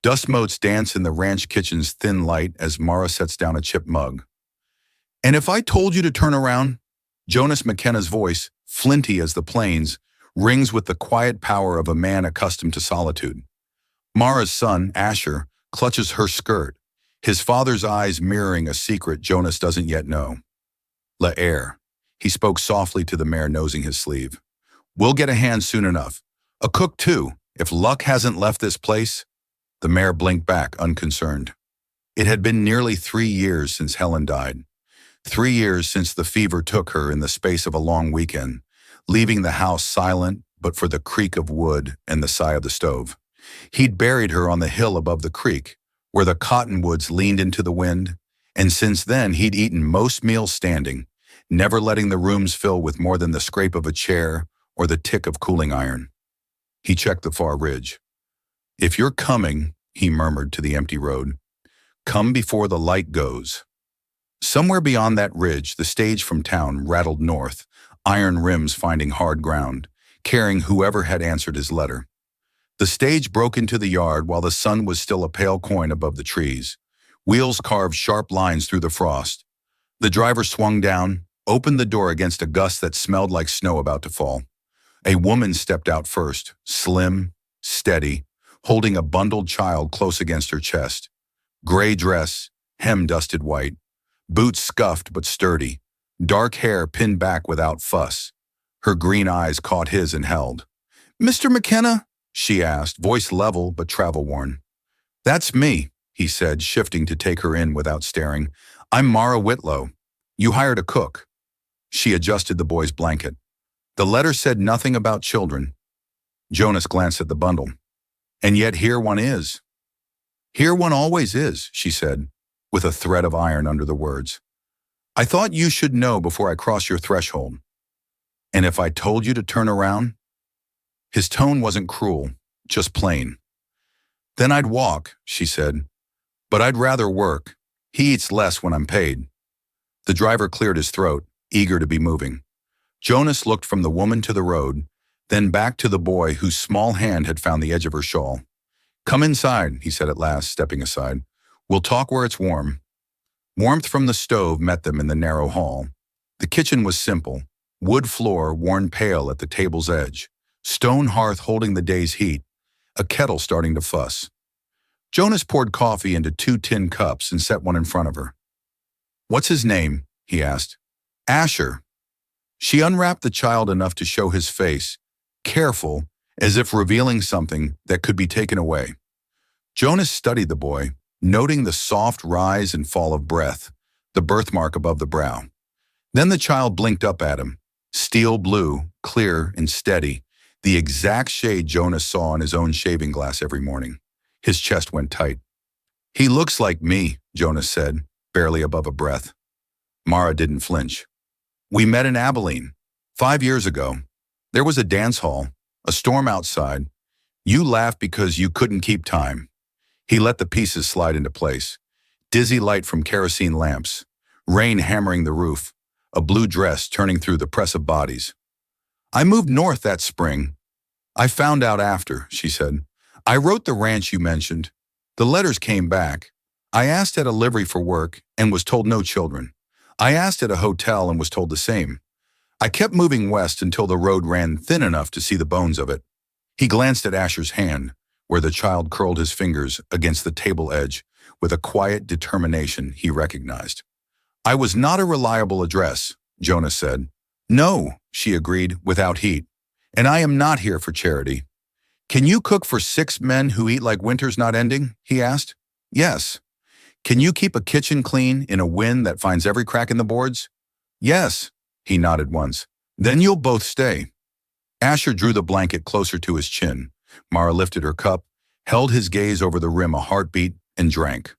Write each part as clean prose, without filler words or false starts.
Dust motes dance in the ranch kitchen's thin light as Mara sets down a chip mug. "And if I told you to turn around?" Jonas McKenna's voice, flinty as the plains, rings with the quiet power of a man accustomed to solitude. Mara's son, Asher, clutches her skirt, his father's eyes mirroring a secret Jonas doesn't yet know. "La air," he spoke softly to the mare nosing his sleeve. "We'll get a hand soon enough. A cook too, if luck hasn't left this place." The mare blinked back, unconcerned. It had been nearly 3 years since Helen died. 3 years since the fever took her in the space of a long weekend, leaving the house silent but for the creak of wood and the sigh of the stove. He'd buried her on the hill above the creek, where the cottonwoods leaned into the wind, and since then he'd eaten most meals standing, never letting the rooms fill with more than the scrape of a chair or the tick of cooling iron. He checked the far ridge. "If you're coming," he murmured to the empty road, "come before the light goes." Somewhere beyond that ridge, the stage from town rattled north, iron rims finding hard ground, carrying whoever had answered his letter. The stage broke into the yard while the sun was still a pale coin above the trees. Wheels carved sharp lines through the frost. The driver swung down, opened the door against a gust that smelled like snow about to fall. A woman stepped out first, slim, steady, holding a bundled child close against her chest. Gray dress, hem dusted white, boots scuffed but sturdy, dark hair pinned back without fuss. Her green eyes caught his and held. "Mr. McKenna?" she asked, voice level but travel-worn. "That's me," he said, shifting to take her in without staring. "I'm Mara Whitlow. You hired a cook." She adjusted the boy's blanket. "The letter said nothing about children." Jonas glanced at the bundle. "And yet here one is." "Here one always is," she said, with a thread of iron under the words. "I thought you should know before I cross your threshold." "And if I told you to turn around?" His tone wasn't cruel, just plain. "Then I'd walk," she said. "But I'd rather work. He eats less when I'm paid." The driver cleared his throat, eager to be moving. Jonas looked from the woman to the road, then back to the boy whose small hand had found the edge of her shawl. "Come inside," he said at last, stepping aside. "We'll talk where it's warm." Warmth from the stove met them in the narrow hall. The kitchen was simple, wood floor worn pale at the table's edge, stone hearth holding the day's heat, a kettle starting to fuss. Jonas poured coffee into 2 tin cups and set one in front of her. "What's his name?" he asked. "Asher." She unwrapped the child enough to show his face, careful, as if revealing something that could be taken away. Jonas studied the boy, noting the soft rise and fall of breath, the birthmark above the brow. Then the child blinked up at him, steel blue, clear and steady, the exact shade Jonas saw in his own shaving glass every morning. His chest went tight. "He looks like me," Jonas said, barely above a breath. Mara didn't flinch. "We met in Abilene, 5 years ago. There was a dance hall, a storm outside. You laughed because you couldn't keep time." He let the pieces slide into place. Dizzy light from kerosene lamps, rain hammering the roof, a blue dress turning through the press of bodies. "I moved north that spring. I found out after," she said. "I wrote the ranch you mentioned. The letters came back. I asked at a livery for work and was told no children. I asked at a hotel and was told the same. I kept moving west until the road ran thin enough to see the bones of it." He glanced at Asher's hand, where the child curled his fingers against the table edge with a quiet determination he recognized. "I was not a reliable address," Jonas said. "No," she agreed, without heat. "And I am not here for charity." "Can you cook for 6 men who eat like winter's not ending?" he asked. "Yes." "Can you keep a kitchen clean in a wind that finds every crack in the boards?" "Yes." He nodded once. "Then you'll both stay." Asher drew the blanket closer to his chin. Mara lifted her cup, held his gaze over the rim a heartbeat, and drank.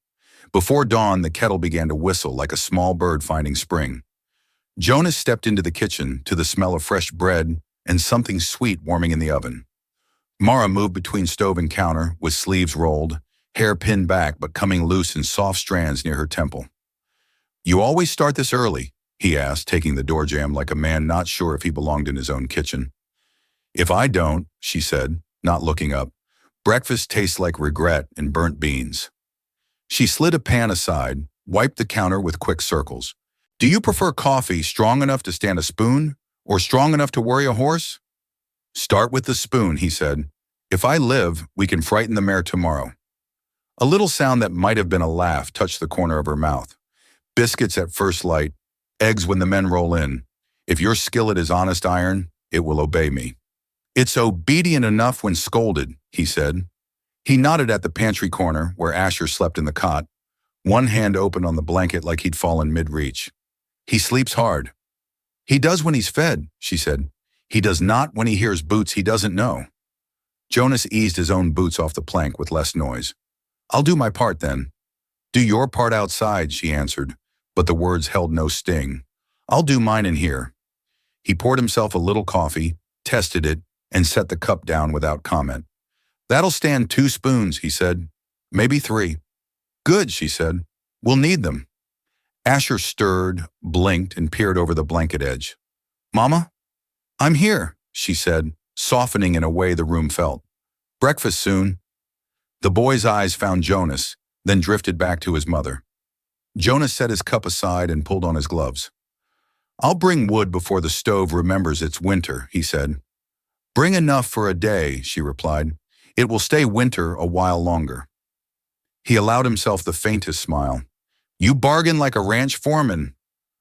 Before dawn, the kettle began to whistle like a small bird finding spring. Jonas stepped into the kitchen to the smell of fresh bread and something sweet warming in the oven. Mara moved between stove and counter with sleeves rolled, hair pinned back but coming loose in soft strands near her temple. "You always start this early?" he asked, taking the door jamb like a man not sure if he belonged in his own kitchen. "If I don't," she said, not looking up, Breakfast tastes like regret and burnt beans. She slid a pan aside, wiped the counter with quick circles. Do you prefer coffee strong enough to stand a spoon, or strong enough to worry a horse? Start with the spoon, he said. If I live, we can frighten the mare tomorrow. A little sound that might have been a laugh touched the corner of her mouth. Biscuits at first light, eggs when the men roll in. If your skillet is honest iron, it will obey me. It's obedient enough when scolded, he said. He nodded at the pantry corner where Asher slept in the cot, one hand open on the blanket like he'd fallen mid-reach. He sleeps hard. He does when he's fed, she said. He does not when he hears boots he doesn't know. Jonas eased his own boots off the plank with less noise. I'll do my part then. Do your part outside, she answered, but the words held no sting. I'll do mine in here. He poured himself a little coffee, tested it, and set the cup down without comment. That'll stand 2 spoons, he said. Maybe 3. Good, she said. We'll need them. Asher stirred, blinked, and peered over the blanket edge. Mama? I'm here, she said, softening in a way the room felt. Breakfast soon. The boy's eyes found Jonas, then drifted back to his mother. Jonas set his cup aside and pulled on his gloves. I'll bring wood before the stove remembers it's winter, he said. Bring enough for a day, she replied. It will stay winter a while longer. He allowed himself the faintest smile. You bargain like a ranch foreman.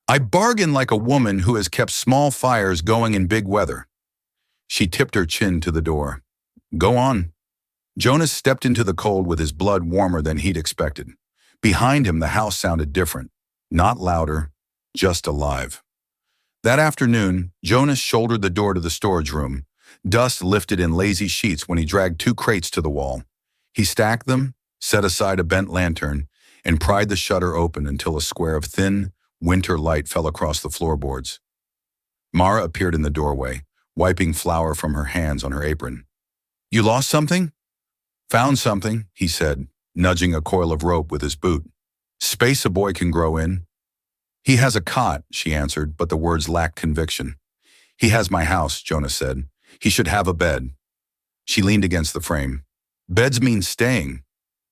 I bargain like a woman who has kept small fires going in big weather. She tipped her chin to the door. Go on. Jonas stepped into the cold with his blood warmer than he'd expected. Behind him, the house sounded different. Not louder, just alive. That afternoon, Jonas shouldered the door to the storage room. Dust lifted in lazy sheets when he dragged 2 crates to the wall. He stacked them, set aside a bent lantern, and pried the shutter open until a square of thin, winter light fell across the floorboards. Mara appeared in the doorway, wiping flour from her hands on her apron. You lost something? Found something, he said, nudging a coil of rope with his boot. Space a boy can grow in. He has a cot, she answered, but the words lacked conviction. He has my house, Jonas said. He should have a bed. She leaned against the frame. Beds mean staying.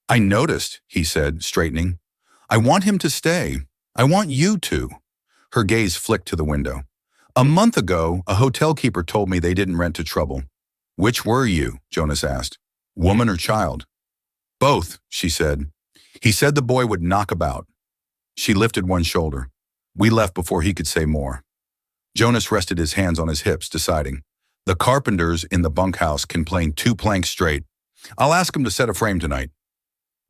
I noticed, he said, straightening. I want him to stay. I want you to. Her gaze flicked to the window. A month ago, a hotel keeper told me they didn't rent to trouble. Which were you? Jonas asked. Woman or child? Both, she said. He said the boy would knock about. She lifted one shoulder. We left before he could say more. Jonas rested his hands on his hips, deciding. The carpenters in the bunkhouse can plane 2 planks straight. I'll ask him to set a frame tonight.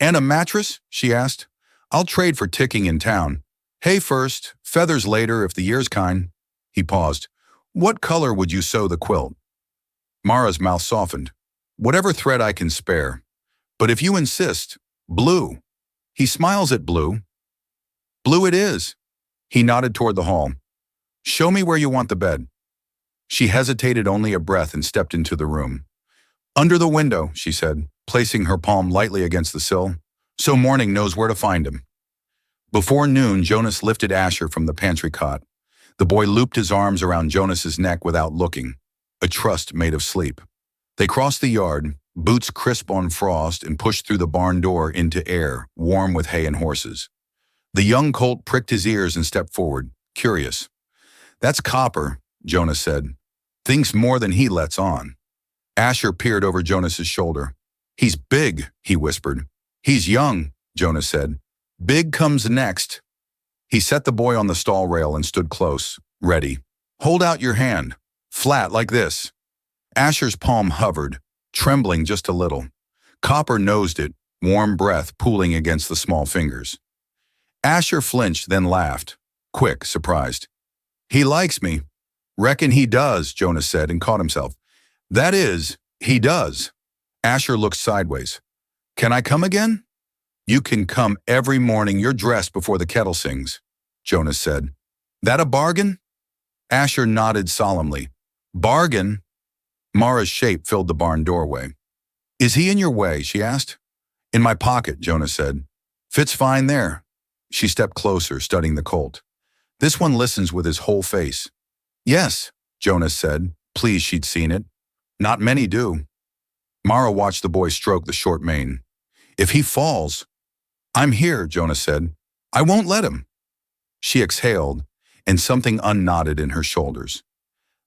And a mattress? She asked. I'll trade for ticking in town. Hay first, feathers later if the year's kind. He paused. What color would you sew the quilt? Mara's mouth softened. Whatever thread I can spare. But if you insist, blue. He smiles at blue. Blue it is. He nodded toward the hall. Show me where you want the bed. She hesitated only a breath and stepped into the room. Under the window, she said, placing her palm lightly against the sill, so morning knows where to find him. Before noon, Jonas lifted Asher from the pantry cot. The boy looped his arms around Jonas's neck without looking, a trust made of sleep. They crossed the yard, boots crisp on frost, and pushed through the barn door into air, warm with hay and horses. The young colt pricked his ears and stepped forward, curious. That's Copper, Jonas said. Thinks more than he lets on. Asher peered over Jonas's shoulder. He's big, he whispered. He's young, Jonas said. Big comes next. He set the boy on the stall rail and stood close, ready. Hold out your hand, flat like this. Asher's palm hovered, trembling just a little. Copper nosed it, warm breath pooling against the small fingers. Asher flinched, then laughed, quick, surprised. He likes me. Reckon he does, Jonas said and caught himself. That is, he does. Asher looked sideways. Can I come again? You can come every morning you're dressed before the kettle sings, Jonas said. That a bargain? Asher nodded solemnly. Bargain? Mara's shape filled the barn doorway. Is he in your way? She asked. In my pocket, Jonas said. Fits fine there. She stepped closer, studying the colt. This one listens with his whole face. Yes, Jonas said, pleased she'd seen it. Not many do. Mara watched the boy stroke the short mane. If he falls, I'm here, Jonas said. I won't let him. She exhaled, and something unknotted in her shoulders.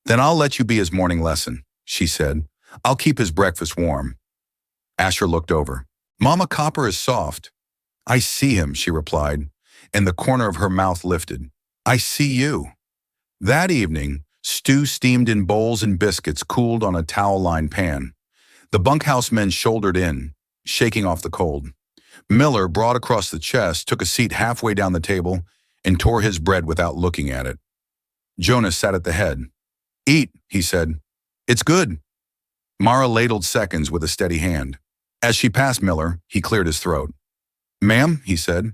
Then I'll let you be his morning lesson, she said. I'll keep his breakfast warm. Asher looked over. Mama Copper is soft. I see him, she replied, and the corner of her mouth lifted. I see you. That evening, stew steamed in bowls and biscuits cooled on a towel-lined pan. The bunkhouse men shouldered in, shaking off the cold. Miller, broad across the chest, took a seat halfway down the table and tore his bread without looking at it. Jonas sat at the head. Eat, he said. It's good. Mara ladled seconds with a steady hand. As she passed Miller, he cleared his throat. Ma'am, he said,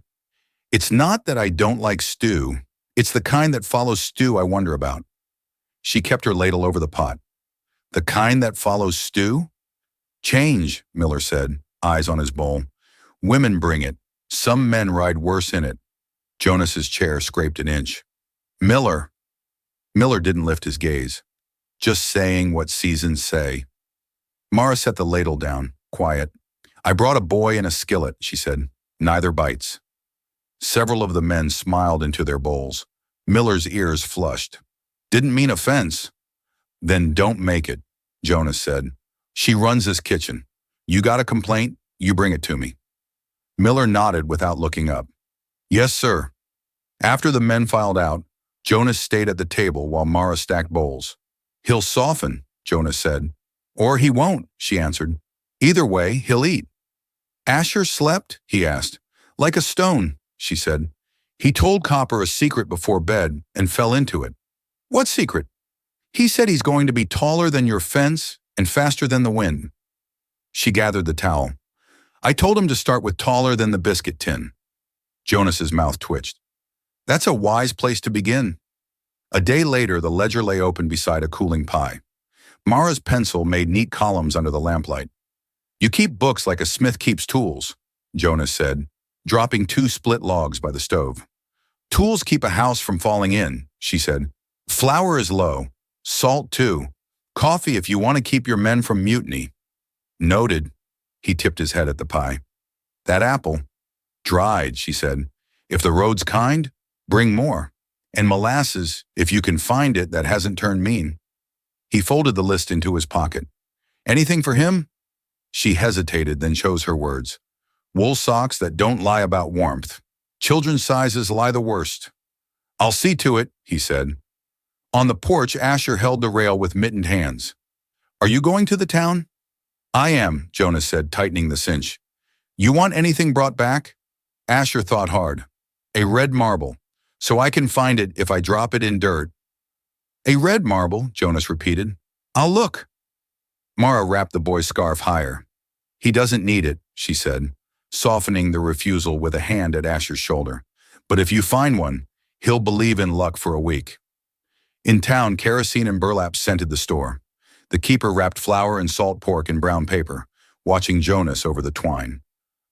it's not that I don't like stew. It's the kind that follows stew I wonder about. She kept her ladle over the pot. The kind that follows stew? Change, Miller said, eyes on his bowl. Women bring it. Some men ride worse in it. Jonas's chair scraped an inch. Miller didn't lift his gaze. Just saying what seasons say. Mara set the ladle down, quiet. I brought a boy and a skillet, she said. Neither bites. Several of the men smiled into their bowls. Miller's ears flushed. Didn't mean offense. Then don't make it, Jonas said. She runs this kitchen. You got a complaint? You bring it to me. Miller nodded without looking up. Yes, sir. After the men filed out, Jonas stayed at the table while Mara stacked bowls. He'll soften, Jonas said. Or he won't, she answered. Either way, he'll eat. Asher slept? He asked. Like a stone, she said. He told Copper a secret before bed and fell into it. What secret? He said he's going to be taller than your fence and faster than the wind. She gathered the towel. I told him to start with taller than the biscuit tin. Jonas's mouth twitched. That's a wise place to begin. A day later, the ledger lay open beside a cooling pie. Mara's pencil made neat columns under the lamplight. You keep books like a smith keeps tools, Jonas said, dropping 2 split logs by the stove. Tools keep a house from falling in, she said. Flour is low. Salt, too. Coffee if you want to keep your men from mutiny. Noted. He tipped his head at the pie. That apple. Dried, she said. If the road's kind, bring more. And molasses, if you can find it that hasn't turned mean. He folded the list into his pocket. Anything for him? She hesitated, then chose her words. Wool socks that don't lie about warmth. Children's sizes lie the worst. I'll see to it, he said. On the porch, Asher held the rail with mittened hands. Are you going to the town? I am, Jonas said, tightening the cinch. You want anything brought back? Asher thought hard. A red marble, so I can find it if I drop it in dirt. A red marble, Jonas repeated. I'll look. Mara wrapped the boy's scarf higher. He doesn't need it, she said, softening the refusal with a hand at Asher's shoulder. But if you find one, he'll believe in luck for a week. In town, kerosene and burlap scented the store. The keeper wrapped flour and salt pork in brown paper, watching Jonas over the twine.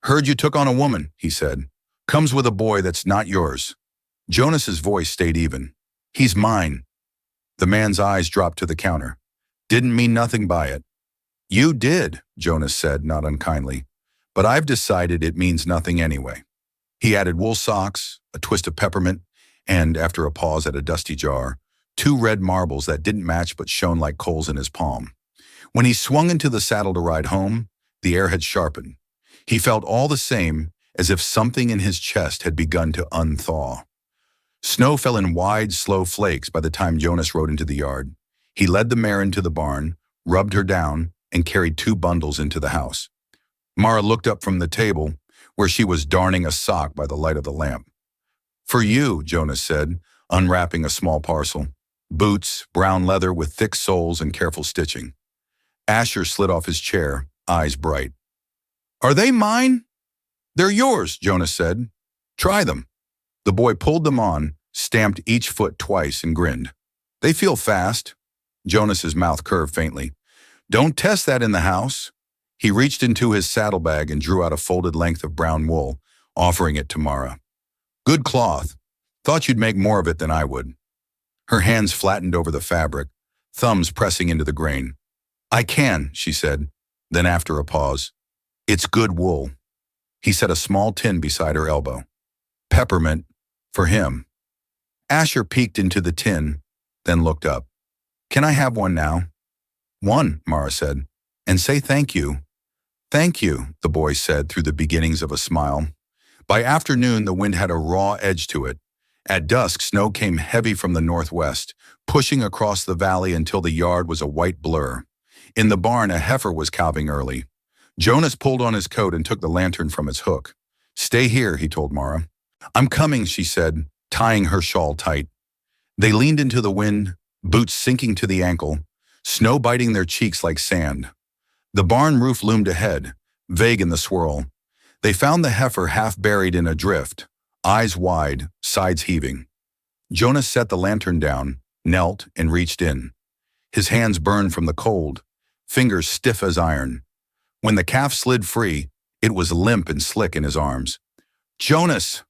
Heard you took on a woman, he said. Comes with a boy that's not yours. Jonas's voice stayed even. He's mine. The man's eyes dropped to the counter. Didn't mean nothing by it. You did, Jonas said, not unkindly. But I've decided it means nothing anyway. He added wool socks, a twist of peppermint, and, after a pause at a dusty jar, 2 red marbles that didn't match but shone like coals in his palm. When he swung into the saddle to ride home, the air had sharpened. He felt all the same as if something in his chest had begun to unthaw. Snow fell in wide, slow flakes by the time Jonas rode into the yard. He led the mare into the barn, rubbed her down, and carried 2 bundles into the house. Mara looked up from the table, where she was darning a sock by the light of the lamp. For you, Jonas said, unwrapping a small parcel. Boots, brown leather with thick soles and careful stitching. Asher slid off his chair, eyes bright. Are they mine? They're yours, Jonas said. Try them. The boy pulled them on, stamped each foot twice, and grinned. They feel fast. Jonas's mouth curved faintly. Don't test that in the house. He reached into his saddlebag and drew out a folded length of brown wool, offering it to Mara. Good cloth. Thought you'd make more of it than I would. Her hands flattened over the fabric, thumbs pressing into the grain. I can, she said. Then after a pause, "It's good wool." He set a small tin beside her elbow. "Peppermint, for him." Asher peeked into the tin, then looked up. "Can I have one now?" "One," Mara said. "And say thank you." "Thank you," the boy said through the beginnings of a smile. By afternoon, the wind had a raw edge to it. At dusk, snow came heavy from the northwest, pushing across the valley until the yard was a white blur. In the barn, a heifer was calving early. Jonas pulled on his coat and took the lantern from its hook. "Stay here," he told Mara. "I'm coming," she said, tying her shawl tight. They leaned into the wind, boots sinking to the ankle, snow biting their cheeks like sand. The barn roof loomed ahead, vague in the swirl. They found the heifer half buried in a drift, eyes wide, sides heaving. Jonas set the lantern down, knelt, and reached in. His hands burned from the cold, fingers stiff as iron. When the calf slid free, it was limp and slick in his arms. "Jonas!"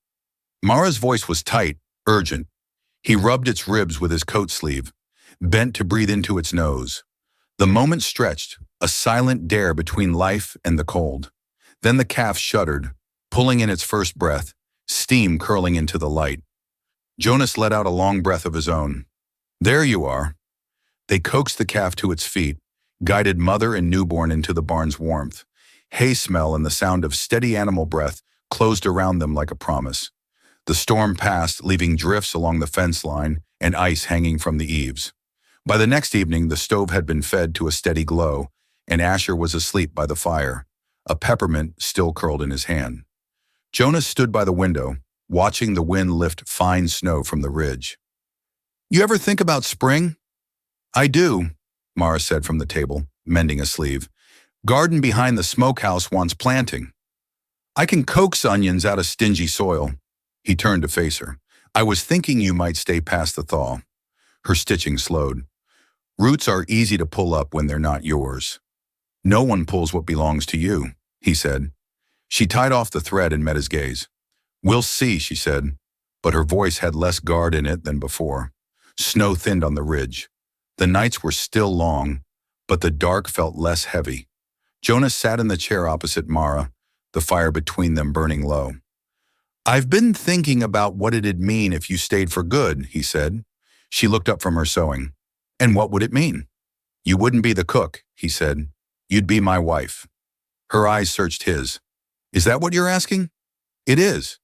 Mara's voice was tight, urgent. He rubbed its ribs with his coat sleeve, bent to breathe into its nose. The moment stretched, a silent dare between life and the cold. Then the calf shuddered, pulling in its first breath, steam curling into the light. Jonas let out a long breath of his own. "There you are." They coaxed the calf to its feet, guided mother and newborn into the barn's warmth. Hay smell and the sound of steady animal breath closed around them like a promise. The storm passed, leaving drifts along the fence line and ice hanging from the eaves. By the next evening, the stove had been fed to a steady glow, and Asher was asleep by the fire, a peppermint still curled in his hand. Jonas stood by the window, watching the wind lift fine snow from the ridge. "You ever think about spring?" "I do," Mara said from the table, mending a sleeve. "Garden behind the smokehouse wants planting." "I can coax onions out of stingy soil." He turned to face her. "I was thinking you might stay past the thaw." Her stitching slowed. "Roots are easy to pull up when they're not yours." "No one pulls what belongs to you," he said. She tied off the thread and met his gaze. "We'll see," she said, but her voice had less guard in it than before. Snow thinned on the ridge. The nights were still long, but the dark felt less heavy. Jonas sat in the chair opposite Mara, the fire between them burning low. "I've been thinking about what it'd mean if you stayed for good," he said. She looked up from her sewing. "And what would it mean?" "You wouldn't be the cook," he said. "You'd be my wife." Her eyes searched his. "Is that what you're asking?" "It is."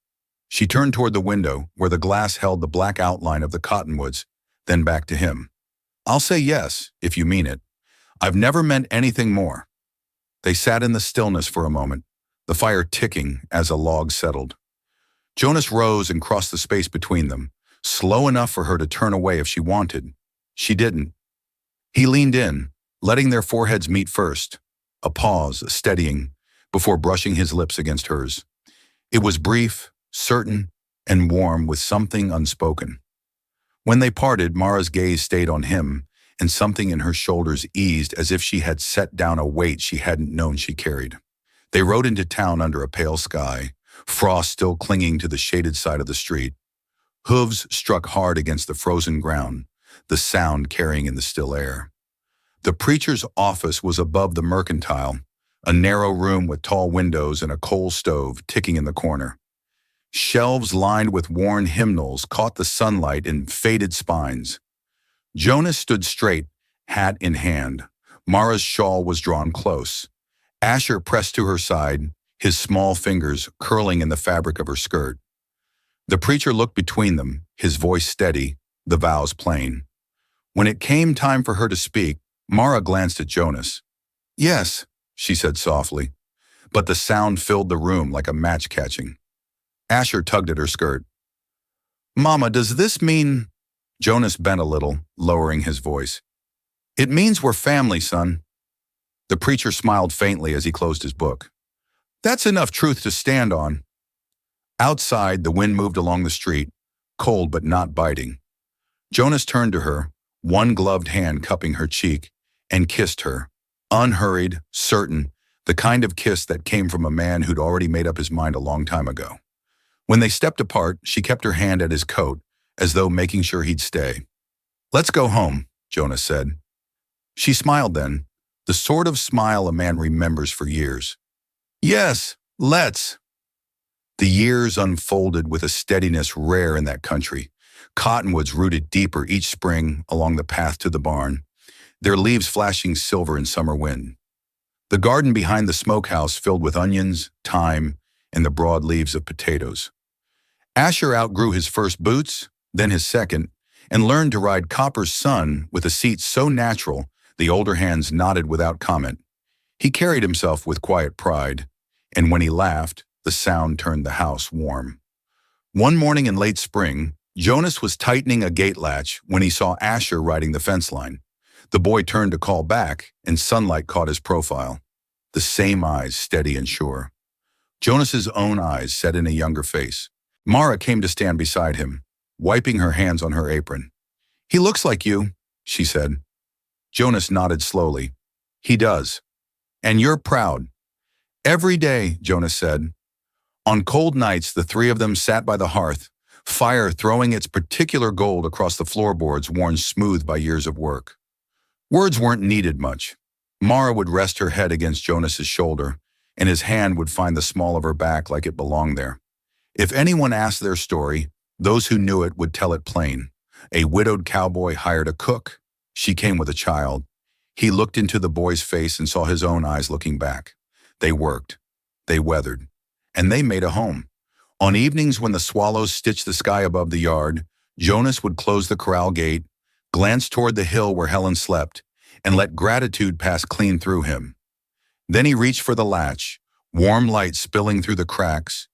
She turned toward the window, where the glass held the black outline of the cottonwoods, then back to him. "I'll say yes, if you mean it. I've never meant anything more." They sat in the stillness for a moment, the fire ticking as a log settled. Jonas rose and crossed the space between them, slow enough for her to turn away if she wanted. She didn't. He leaned in, letting their foreheads meet first. A pause, a steadying, before brushing his lips against hers. It was brief, certain, and warm with something unspoken. When they parted, Mara's gaze stayed on him, and something in her shoulders eased as if she had set down a weight she hadn't known she carried. They rode into town under a pale sky, frost still clinging to the shaded side of the street. Hooves struck hard against the frozen ground, the sound carrying in the still air. The preacher's office was above the mercantile, a narrow room with tall windows and a coal stove ticking in the corner. Shelves lined with worn hymnals caught the sunlight in faded spines. Jonas stood straight, hat in hand. Mara's shawl was drawn close. Asher pressed to her side, his small fingers curling in the fabric of her skirt. The preacher looked between them, his voice steady, the vows plain. When it came time for her to speak, Mara glanced at Jonas. "Yes," she said softly, but the sound filled the room like a match catching. Asher tugged at her skirt. "Mama, does this mean—" Jonas bent a little, lowering his voice. "It means we're family, son." The preacher smiled faintly as he closed his book. "That's enough truth to stand on." Outside, the wind moved along the street, cold but not biting. Jonas turned to her, one gloved hand cupping her cheek, and kissed her, unhurried, certain, the kind of kiss that came from a man who'd already made up his mind a long time ago. When they stepped apart, she kept her hand at his coat, as though making sure he'd stay. "Let's go home," Jonas said. She smiled then, the sort of smile a man remembers for years. Yes, let's. The years unfolded with a steadiness rare in that country. Cottonwoods rooted deeper each spring along the path to the barn, their leaves flashing silver in summer wind. The garden behind the smokehouse filled with onions, thyme, and the broad leaves of potatoes. Asher outgrew his first boots, then his second, and learned to ride Copper's son with a seat so natural the older hands nodded without comment. He carried himself with quiet pride, and when he laughed, the sound turned the house warm. One morning in late spring, Jonas was tightening a gate latch when he saw Asher riding the fence line. The boy turned to call back, and sunlight caught his profile. The same eyes, steady and sure. Jonas's own eyes set in a younger face. Mara came to stand beside him, wiping her hands on her apron. "He looks like you," she said. Jonas nodded slowly. "He does. And you're proud." "Every day," Jonas said. On cold nights, the three of them sat by the hearth, fire throwing its particular gold across the floorboards worn smooth by years of work. Words weren't needed much. Mara would rest her head against Jonas's shoulder, and his hand would find the small of her back like it belonged there. If anyone asked their story, those who knew it would tell it plain. A widowed cowboy hired a cook. She came with a child. He looked into the boy's face and saw his own eyes looking back. They worked. They weathered. And they made a home. On evenings when the swallows stitched the sky above the yard, Jonas would close the corral gate, glance toward the hill where Helen slept, and let gratitude pass clean through him. Then he reached for the latch, warm light spilling through the cracks,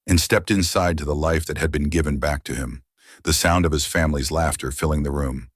and stepped inside to the life that had been given back to him, the sound of his family's laughter filling the room.